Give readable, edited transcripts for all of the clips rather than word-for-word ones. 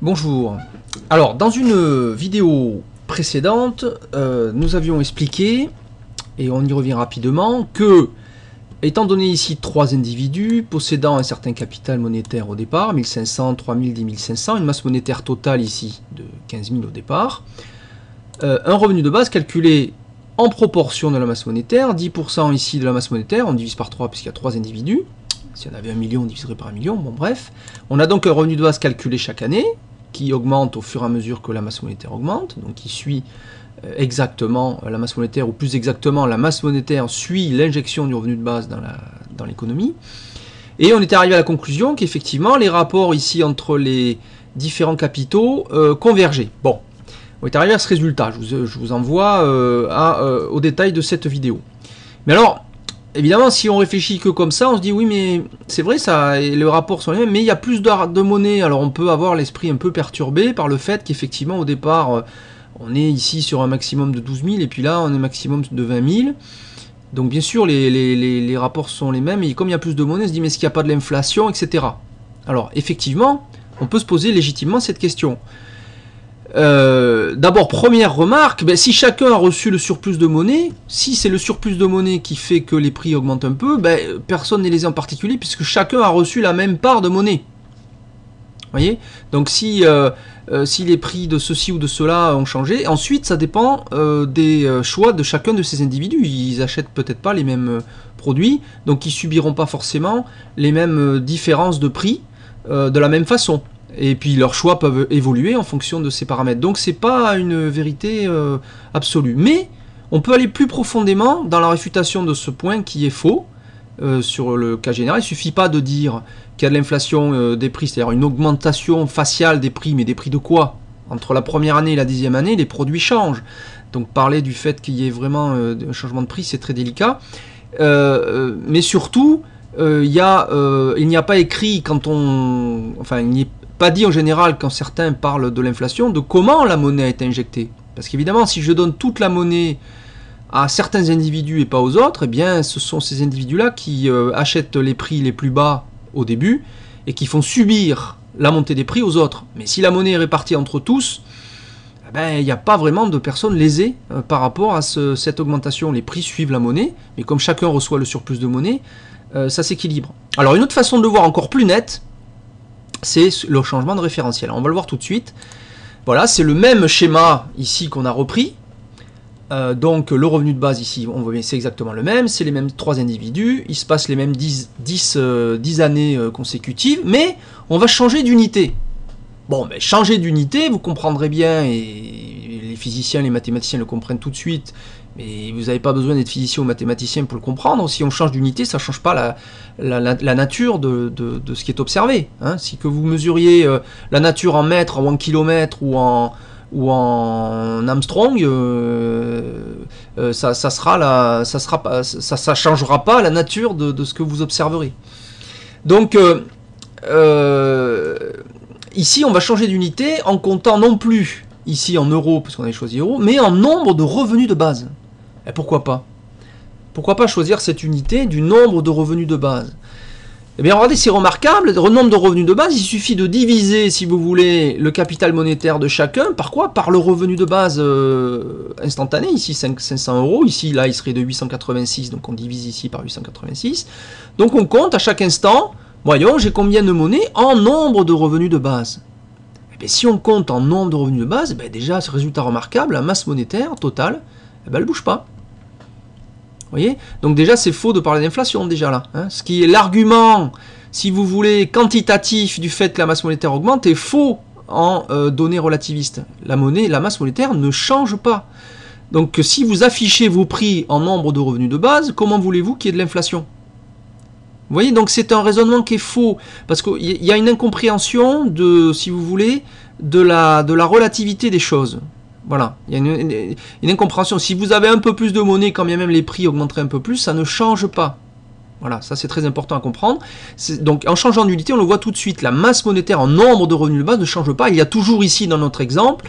Bonjour. Alors, dans une vidéo précédente, nous avions expliqué, et on y revient rapidement, que, étant donné ici 3 individus possédant un certain capital monétaire au départ, 1500, 3000, 10 500, une masse monétaire totale ici de 15 000 au départ, un revenu de base calculé en proportion de la masse monétaire, 10% ici de la masse monétaire, on divise par 3 puisqu'il y a 3 individus. Si on avait 1 million, on diviserait par 1 million, bon bref. On a donc un revenu de base calculé chaque année, qui augmente au fur et à mesure que la masse monétaire augmente, donc qui suit exactement la masse monétaire, ou plus exactement, la masse monétaire suit l'injection du revenu de base dans l'économie. Et on était arrivé à la conclusion qu'effectivement, les rapports ici entre les différents capitaux convergeaient. Bon, on est arrivé à ce résultat, je vous envoie au détail de cette vidéo. Mais alors, évidemment, si on réfléchit que comme ça, on se dit oui, mais c'est vrai, ça, et les rapports sont les mêmes, mais il y a plus de monnaie. Alors on peut avoir l'esprit un peu perturbé par le fait qu'effectivement, au départ, on est ici sur un maximum de 12 000, et puis là, on est maximum de 20 000. Donc bien sûr, les rapports sont les mêmes, et comme il y a plus de monnaie, on se dit mais est-ce qu'il n'y a pas de l'inflation, etc. Alors effectivement, on peut se poser légitimement cette question. D'abord, première remarque, ben, si chacun a reçu le surplus de monnaie, si c'est le surplus de monnaie qui fait que les prix augmentent un peu, ben, personne n'est lésé en particulier puisque chacun a reçu la même part de monnaie. Vous voyez? Donc si les prix de ceci ou de cela ont changé, ensuite ça dépend des choix de chacun de ces individus. Ils achètent peut-être pas les mêmes produits, donc ils subiront pas forcément les mêmes différences de prix de la même façon. Et puis leurs choix peuvent évoluer en fonction de ces paramètres. Donc c'est pas une vérité absolue. Mais on peut aller plus profondément dans la réfutation de ce point qui est faux sur le cas général. Il ne suffit pas de dire qu'il y a de l'inflation des prix, c'est-à-dire une augmentation faciale des prix, mais des prix de quoi? Entre la première année et la 10e année, les produits changent. Donc parler du fait qu'il y ait vraiment un changement de prix, c'est très délicat. Mais surtout, il n'y a pas écrit quand on... Enfin, il n'y a pas dit en général quand certains parlent de l'inflation, de comment la monnaie a été injectée. Parce qu'évidemment, si je donne toute la monnaie à certains individus et pas aux autres, eh bien, ce sont ces individus-là qui achètent les prix les plus bas au début et qui font subir la montée des prix aux autres. Mais si la monnaie est répartie entre tous, eh ben, il n'y a pas vraiment de personnes lésées par rapport à cette augmentation. Les prix suivent la monnaie, mais comme chacun reçoit le surplus de monnaie, ça s'équilibre. Alors, une autre façon de le voir encore plus nette, c'est le changement de référentiel. On va le voir tout de suite. Voilà, c'est le même schéma ici qu'on a repris. Donc le revenu de base ici, on voit bien, c'est exactement le même. C'est les mêmes 3 individus. Il se passe les mêmes 10 années consécutives. Mais on va changer d'unité. Bon, mais changer d'unité, vous comprendrez bien, et les physiciens, les mathématiciens le comprennent tout de suite, mais vous n'avez pas besoin d'être physicien ou mathématicien pour le comprendre. Si on change d'unité, ça ne change pas la nature de ce qui est observé. Hein. Si que vous mesuriez la nature en mètres, ou en kilomètres, ou en Armstrong, ça changera pas la nature de ce que vous observerez. Donc, ici, on va changer d'unité en comptant non plus ici en euros, parce qu'on avait choisi euros, mais en nombre de revenus de base. Et pourquoi pas? Pourquoi pas choisir cette unité du nombre de revenus de base? Eh bien, regardez, c'est remarquable. Le nombre de revenus de base, il suffit de diviser, si vous voulez, le capital monétaire de chacun. Par quoi? Par le revenu de base instantané. Ici, 500 euros. Ici, là, il serait de 886. Donc, on divise ici par 886. Donc, on compte à chaque instant. Voyons, j'ai combien de monnaie en nombre de revenus de base. Eh bien, si on compte en nombre de revenus de base, eh bien, déjà, ce résultat remarquable, la masse monétaire totale, eh bien, elle ne bouge pas. Vous voyez? Donc déjà, c'est faux de parler d'inflation, déjà là. Hein. Ce qui est l'argument, si vous voulez, quantitatif du fait que la masse monétaire augmente est faux en données relativistes. La masse monétaire ne change pas. Donc si vous affichez vos prix en nombre de revenus de base, comment voulez-vous qu'il y ait de l'inflation? Vous voyez? Donc c'est un raisonnement qui est faux. Parce qu'il y a une incompréhension de, si vous voulez, de la relativité des choses. Voilà, il y a une incompréhension. Si vous avez un peu plus de monnaie, quand bien même les prix augmenteraient un peu plus, ça ne change pas. Voilà, ça c'est très important à comprendre. Donc en changeant d'unité, on le voit tout de suite, la masse monétaire en nombre de revenus de base ne change pas. Il y a toujours ici, dans notre exemple,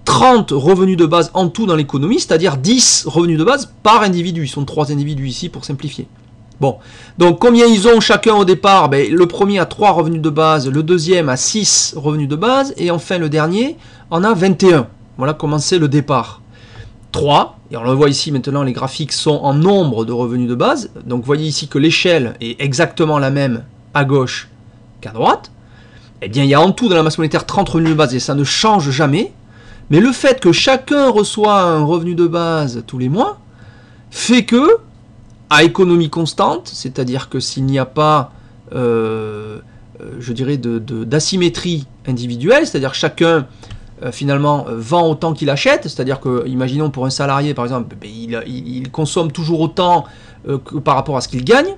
30 revenus de base en tout dans l'économie, c'est-à-dire 10 revenus de base par individu. Ils sont 3 individus ici pour simplifier. Bon, donc combien ils ont chacun au départ? Ben, le premier a 3 revenus de base, le deuxième a 6 revenus de base, et enfin le dernier en a 21. Voilà comment c'est le départ. 3, et on le voit ici maintenant, les graphiques sont en nombre de revenus de base, donc vous voyez ici que l'échelle est exactement la même à gauche qu'à droite. Eh bien, il y a en tout dans la masse monétaire 30 revenus de base, et ça ne change jamais, mais le fait que chacun reçoit un revenu de base tous les mois, fait que, à économie constante, c'est-à-dire que s'il n'y a pas, je dirais, d'asymétrie individuelle, c'est-à-dire chacun finalement vend autant qu'il achète, c'est-à-dire que, imaginons pour un salarié par exemple, il consomme toujours autant que par rapport à ce qu'il gagne,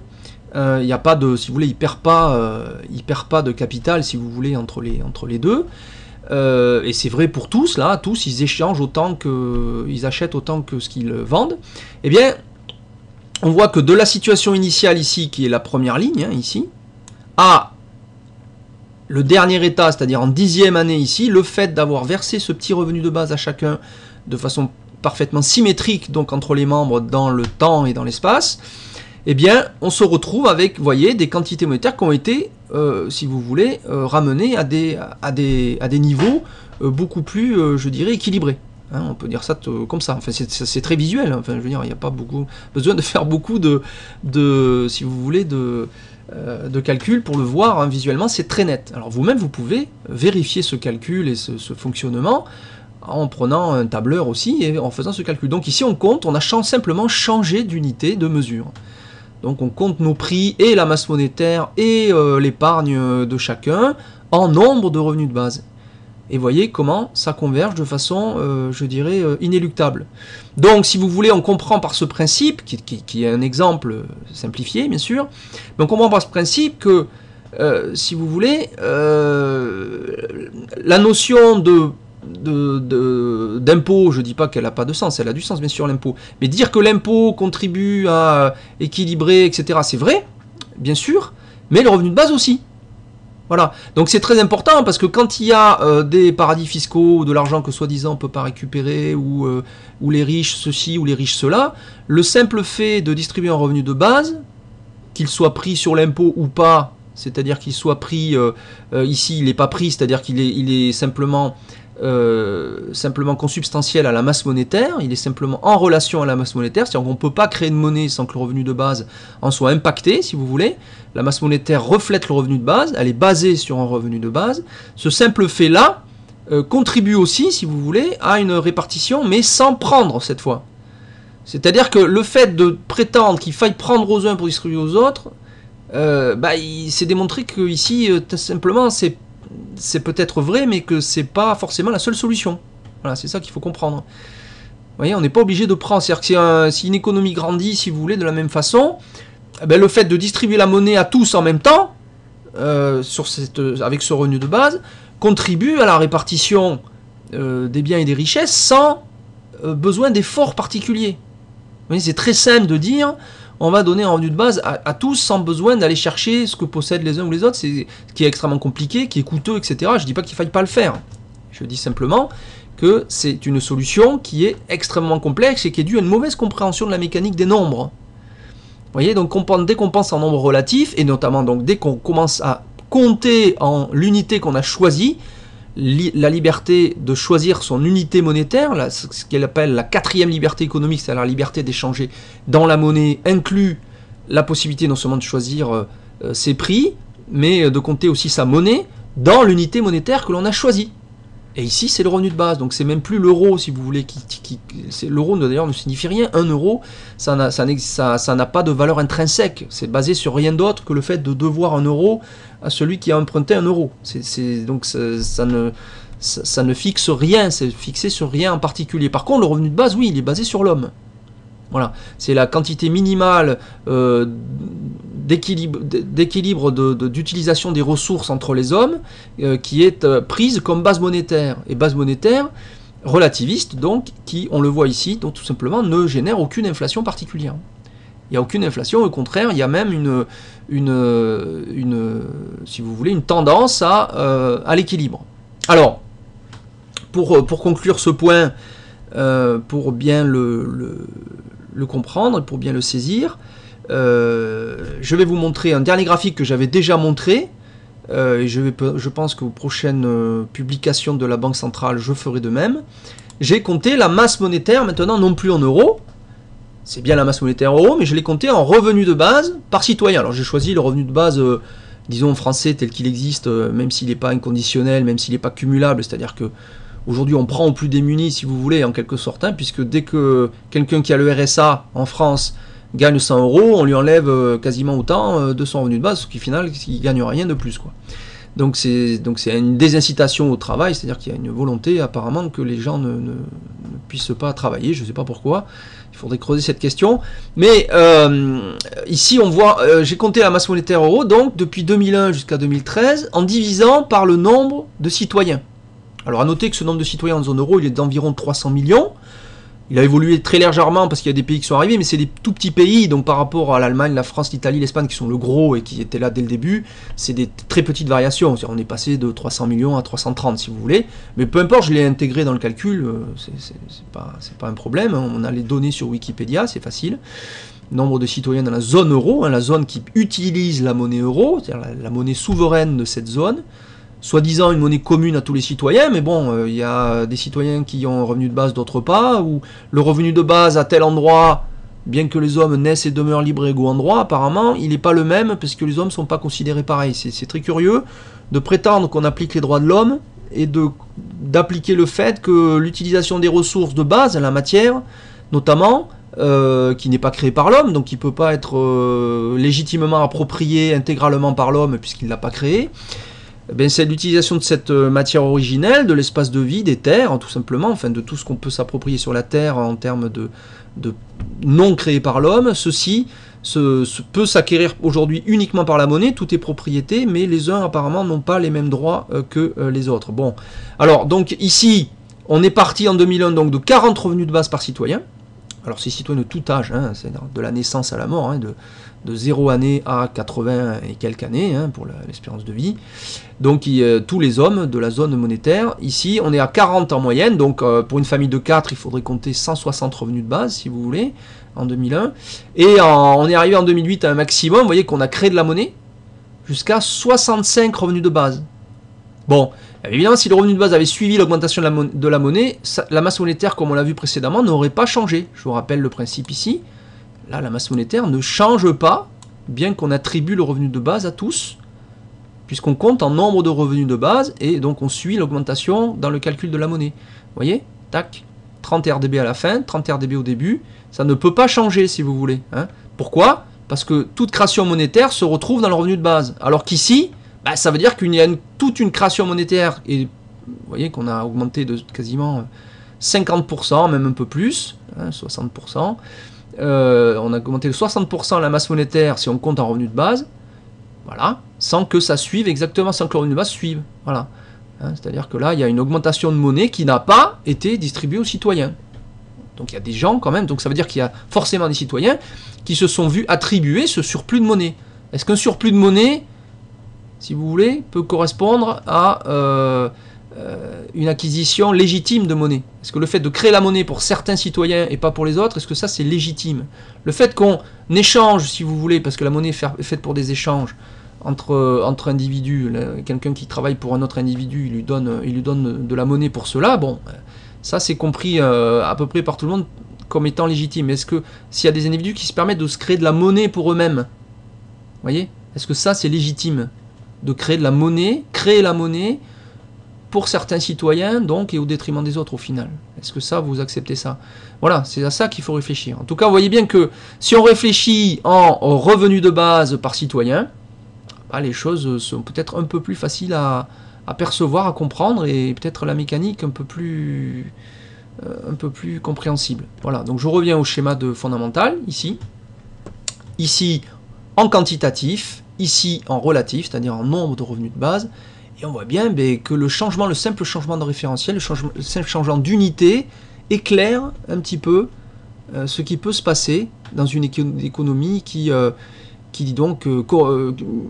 il n'y a pas de, si vous voulez, il perd pas de capital, si vous voulez, entre les deux. Et c'est vrai pour tous, là, tous ils échangent autant que, ils achètent autant que ce qu'ils vendent. Eh bien, on voit que de la situation initiale ici, qui est la première ligne, hein, ici, à le dernier état, c'est-à-dire en 10e année ici, le fait d'avoir versé ce petit revenu de base à chacun de façon parfaitement symétrique, donc entre les membres dans le temps et dans l'espace, eh bien, on se retrouve avec, vous voyez, des quantités monétaires qui ont été, si vous voulez, ramenées à des niveaux beaucoup plus, je dirais, équilibrés. Hein, on peut dire ça comme ça. Enfin, c'est très visuel. Hein. Enfin, je veux dire, il n'y a pas besoin de faire beaucoup si vous voulez, de calcul pour le voir. Hein, visuellement, c'est très net. Alors vous-même, vous pouvez vérifier ce calcul et ce fonctionnement en prenant un tableur aussi et en faisant ce calcul. Donc ici, on compte, on a simplement changé d'unité de mesure. Donc on compte nos prix et la masse monétaire et l'épargne de chacun en nombre de revenus de base. Et voyez comment ça converge de façon, je dirais, inéluctable. Donc, si vous voulez, on comprend par ce principe, qui est un exemple simplifié, bien sûr, mais on comprend par ce principe que, si vous voulez, la notion d'impôt, je ne dis pas qu'elle n'a pas de sens, elle a du sens, bien sûr, l'impôt, mais dire que l'impôt contribue à équilibrer, etc., c'est vrai, bien sûr, mais le revenu de base aussi. Voilà, donc c'est très important parce que quand il y a des paradis fiscaux ou de l'argent que soi-disant on ne peut pas récupérer ou les riches ceci ou les riches cela, le simple fait de distribuer un revenu de base, qu'il soit pris sur l'impôt ou pas, c'est-à-dire qu'il soit pris, ici il n'est pas pris, c'est-à-dire qu'il est simplement consubstantiel à la masse monétaire, il est simplement en relation à la masse monétaire, c'est-à-dire qu'on ne peut pas créer de monnaie sans que le revenu de base en soit impacté, si vous voulez. La masse monétaire reflète le revenu de base, elle est basée sur un revenu de base. Ce simple fait-là contribue aussi, si vous voulez, à une répartition, mais sans prendre cette fois. C'est-à-dire que le fait de prétendre qu'il faille prendre aux uns pour distribuer aux autres, il s'est démontré que ici, simplement, c'est peut-être vrai, mais que c'est pas forcément la seule solution. Voilà, c'est ça qu'il faut comprendre. Vous voyez, on n'est pas obligé de prendre. C'est-à-dire que si une économie grandit, si vous voulez, de la même façon, le fait de distribuer la monnaie à tous en même temps, avec ce revenu de base, contribue à la répartition des biens et des richesses sans besoin d'efforts particuliers. Vous voyez, c'est très simple de dire on va donner un revenu de base à tous sans besoin d'aller chercher ce que possèdent les uns ou les autres, c'est ce qui est extrêmement compliqué, qui est coûteux, etc. Je ne dis pas qu'il ne faille pas le faire. Je dis simplement que c'est une solution qui est extrêmement complexe et qui est due à une mauvaise compréhension de la mécanique des nombres. Vous voyez, donc dès qu'on pense en nombre relatif, et notamment donc dès qu'on commence à compter en l'unité qu'on a choisie, la liberté de choisir son unité monétaire, ce qu'elle appelle la 4e liberté économique, c'est-à-dire la liberté d'échanger dans la monnaie, inclut la possibilité non seulement de choisir ses prix, mais de compter aussi sa monnaie dans l'unité monétaire que l'on a choisie. Et ici, c'est le revenu de base, donc c'est même plus l'euro, si vous voulez. L'euro, d'ailleurs, ne signifie rien. 1 euro, ça n'a pas de valeur intrinsèque. C'est basé sur rien d'autre que le fait de devoir 1 euro à celui qui a emprunté 1 euro. Donc ça ne fixe rien, c'est fixé sur rien en particulier. Par contre, le revenu de base, oui, il est basé sur l'homme. Voilà, c'est la quantité minimale d'équilibre d'utilisation des ressources entre les hommes qui est prise comme base monétaire. Et base monétaire relativiste, donc, qui, on le voit ici, donc tout simplement ne génère aucune inflation particulière. Il n'y a aucune inflation, au contraire, il y a même si vous voulez, une tendance à l'équilibre. Alors, pour conclure ce point, pour bien le comprendre, pour bien le saisir, je vais vous montrer un dernier graphique que j'avais déjà montré. Je pense qu'aux prochaines publications de la Banque centrale, je ferai de même. J'ai compté la masse monétaire maintenant, non plus en euros. C'est bien la masse monétaire en euros, mais je l'ai compté en revenu de base par citoyen. Alors j'ai choisi le revenu de base, disons français, tel qu'il existe, même s'il n'est pas inconditionnel, même s'il n'est pas cumulable. C'est-à-dire que aujourd'hui on prend au plus démunis, si vous voulez, en quelque sorte, hein, puisque dès que quelqu'un qui a le RSA en France gagne 100 euros, on lui enlève quasiment autant de son revenu de base, ce qui au final, il ne gagne rien de plus, quoi. Donc c'est une désincitation au travail, c'est-à-dire qu'il y a une volonté apparemment que les gens ne puissent pas travailler, je ne sais pas pourquoi, il faudrait creuser cette question. Mais ici on voit, j'ai compté la masse monétaire euro, donc depuis 2001 jusqu'à 2013, en divisant par le nombre de citoyens. Alors à noter que ce nombre de citoyens en zone euro, il est d'environ 300 millions. Il a évolué très légèrement parce qu'il y a des pays qui sont arrivés, mais c'est des tout petits pays, donc par rapport à l'Allemagne, la France, l'Italie, l'Espagne, qui sont le gros et qui étaient là dès le début, c'est des très petites variations. On est passé de 300 millions à 330, si vous voulez. Mais peu importe, je l'ai intégré dans le calcul, c'est pas un problème. On a les données sur Wikipédia, c'est facile. Nombre de citoyens dans la zone euro, hein, la zone qui utilise la monnaie euro, c'est-à-dire la monnaie souveraine de cette zone. Soi-disant une monnaie commune à tous les citoyens, mais bon, il y a des citoyens qui ont un revenu de base, d'autres pas, ou le revenu de base à tel endroit, bien que les hommes naissent et demeurent libres et égaux en droit, apparemment, il n'est pas le même, parce que les hommes ne sont pas considérés pareils. C'est très curieux de prétendre qu'on applique les droits de l'homme, et d'appliquer le fait que l'utilisation des ressources de base, la matière, notamment, qui n'est pas créée par l'homme, donc qui ne peut pas être légitimement appropriée intégralement par l'homme, puisqu'il ne l'a pas créée, c'est l'utilisation de cette matière originelle, de l'espace de vie, des terres, tout simplement, enfin de tout ce qu'on peut s'approprier sur la terre en termes de non créé par l'homme. Ceci peut s'acquérir aujourd'hui uniquement par la monnaie, tout est propriété, mais les uns apparemment n'ont pas les mêmes droits que les autres. Bon, alors donc ici, on est parti en 2001 donc de 40 revenus de base par citoyen. Alors c'est citoyen de tout âge, hein, c'est de la naissance à la mort, hein, de 0 année à 80 et quelques années, hein, pour l'espérance de vie. Donc tous les hommes de la zone monétaire. Ici, on est à 40 en moyenne, donc pour une famille de 4, il faudrait compter 160 revenus de base, si vous voulez, en 2001. Et on est arrivé en 2008 à un maximum, vous voyez qu'on a créé de la monnaie, jusqu'à 65 revenus de base. Bon, évidemment, si le revenu de base avait suivi l'augmentation de la monnaie, la masse monétaire, comme on l'a vu précédemment, n'aurait pas changé. Je vous rappelle le principe ici. Là, la masse monétaire ne change pas, bien qu'on attribue le revenu de base à tous, puisqu'on compte en nombre de revenus de base, et donc on suit l'augmentation dans le calcul de la monnaie. Vous voyez, tac, 30 RDB à la fin, 30 RDB au début, ça ne peut pas changer si vous voulez. Hein. Pourquoi? Parce que toute création monétaire se retrouve dans le revenu de base. Alors qu'ici, ça veut dire qu'il y a toute une création monétaire, et vous voyez qu'on a augmenté de quasiment 50%, même un peu plus, hein, 60%. On a augmenté de 60% la masse monétaire si on compte en revenu de base, voilà, sans que ça suive exactement, sans que le revenu de base suive, voilà. Hein, c'est-à-dire que là, il y a une augmentation de monnaie qui n'a pas été distribuée aux citoyens. Donc il y a des gens quand même, donc ça veut dire qu'il y a forcément des citoyens qui se sont vus attribuer ce surplus de monnaie. Est-ce qu'un surplus de monnaie, si vous voulez, peut correspondre à une acquisition légitime de monnaie? Est-ce que le fait de créer la monnaie pour certains citoyens et pas pour les autres, est-ce que ça c'est légitime? Le fait qu'on échange, si vous voulez, parce que la monnaie est faite pour des échanges entre individus, quelqu'un qui travaille pour un autre individu, il lui donne de la monnaie pour cela, bon, ça c'est compris à peu près par tout le monde comme étant légitime. Est-ce que s'il y a des individus qui se permettent de se créer de la monnaie pour eux-mêmes, vous voyez, est-ce que ça c'est légitime de créer de la monnaie, pour certains citoyens, donc, et au détriment des autres, au final? Est-ce que ça, vous acceptez ça? Voilà, c'est à ça qu'il faut réfléchir. En tout cas, vous voyez bien que si on réfléchit en revenu de base par citoyen, les choses sont peut-être un peu plus faciles à percevoir, à comprendre, et peut-être la mécanique un peu plus compréhensible. Voilà, donc je reviens au schéma fondamental, ici. Ici, en quantitatif, ici, en relatif, c'est-à-dire en nombre de revenus de base. Et on voit bien que le simple changement de référentiel, le simple changement d'unité éclaire un petit peu ce qui peut se passer dans une économie qui donc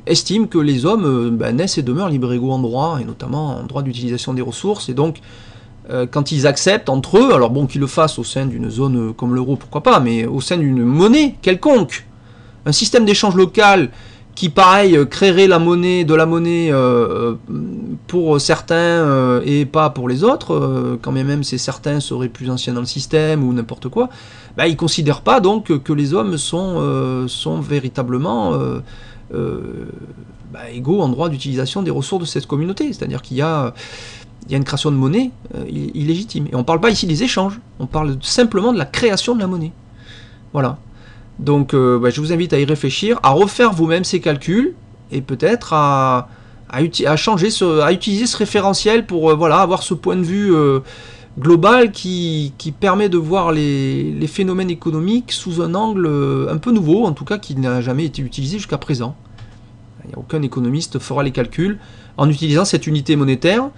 estime que les hommes naissent et demeurent libres et égaux en droit, et notamment en droit d'utilisation des ressources. Et donc, quand ils acceptent entre eux, alors bon, qu'ils le fassent au sein d'une zone comme l'euro, pourquoi pas, mais au sein d'une monnaie quelconque, Un système d'échange local qui, pareil, créerait de la monnaie pour certains et pas pour les autres, quand bien même ces certains seraient plus anciens dans le système ou n'importe quoi, bah, ils ne considèrent pas donc que les hommes sont véritablement égaux en droit d'utilisation des ressources de cette communauté. C'est-à-dire qu'il y a une création de monnaie illégitime. Et on ne parle pas ici des échanges, on parle simplement de la création de la monnaie. Voilà. Donc je vous invite à y réfléchir, à refaire vous-même ces calculs, et peut-être à utiliser ce référentiel pour avoir ce point de vue global qui permet de voir les phénomènes économiques sous un angle un peu nouveau, en tout cas qui n'a jamais été utilisé jusqu'à présent. Il n'y a aucun économiste fera les calculs en utilisant cette unité monétaire,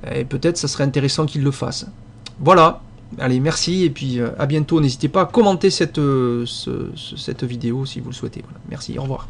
et peut-être ça serait intéressant qu'il le fasse. Voilà. Allez, merci, et puis à bientôt. N'hésitez pas à commenter cette vidéo si vous le souhaitez. Voilà. Merci, au revoir.